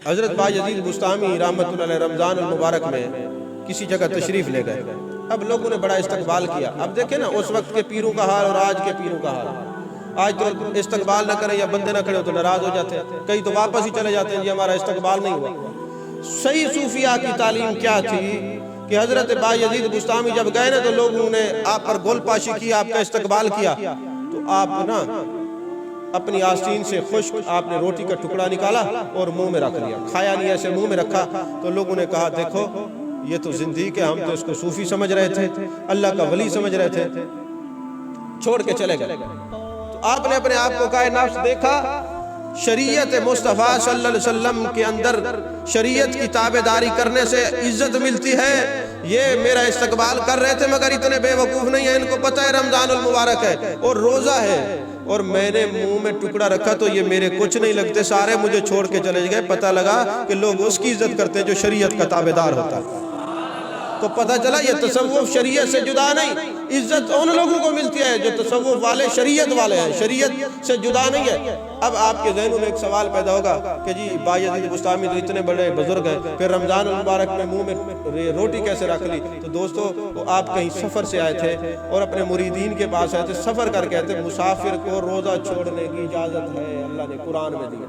حضرت بایزید بسطامی رحمۃ اللہ علیہ رمضان المبارک میں کسی جگہ تشریف لے گئے. اب لوگوں نے بڑا استقبال کیا. اب دیکھیں نا اس وقت کے پیروں کا حال اور آج کے پیروں کا حال. آج تو استقبال نہ کریں یا بندے نہ کھڑے ہو تو ناراض ہو جاتے ہیں, کئی تو واپس ہی چلے جاتے ہیں, جی ہمارا استقبال نہیں ہوا. صحیح صوفیاء کی تعلیم کیا تھی کہ حضرت بایزید بسطامی جب گئے نا تو لوگوں نے آپ پر گول پاشی کی, آپ کا استقبال کیا, تو آپ نا اپنی آستین سے خشک آپ نے روٹی کا ٹکڑا نکالا اور منہ میں رکھ لیا. کھایا نہیں, ایسے منہ میں رکھا. تو لوگوں نے کہا دیکھو یہ تو زندگی ہے, ہم تو اس کو صوفی سمجھ رہے تھے, اللہ کا ولی سمجھ رہے تھے, چھوڑ کے چلے گئے. تو آپ نے اپنے آپ کو کہا نفس دیکھا, شریعت مصطفیٰ صلی اللہ علیہ وسلم کے اندر شریعت کی تابعداری کرنے سے عزت ملتی ہے. یہ میرا استقبال کر رہے تھے مگر اتنے بے وقوف نہیں ہیں, ان کو پتہ ہے رمضان المبارک ہے اور روزہ ہے, اور میں نے منہ میں ٹکڑا رکھا تو یہ میرے کچھ نہیں لگتے, سارے مجھے چھوڑ کے چلے گئے. پتہ لگا کہ لوگ اس کی عزت کرتے ہیں جو شریعت کا تابعدار ہوتا ہے. تو پتہ چلا یہ تصوف شریعت سے جدا نہیں, عزت ان لوگوں کو ملتی ہے جو تصوف والے شریعت والے ہیں, شریعت سے جدا نہیں ہے. اب آپ کے ذہنوں میں ایک سوال پیدا ہوگا کہ جی بایزید بسطامی تو اتنے بڑے بزرگ ہیں, پھر رمضان المبارک میں منہ میں روٹی کیسے رکھ لی؟ تو دوستو وہ آپ کہیں سفر سے آئے تھے اور اپنے مریدین کے پاس آئے تھے, سفر کر کے آئے تھے. مسافر کو روزہ چھوڑنے کی اجازت ہے, اللہ نے قرآن میں دی.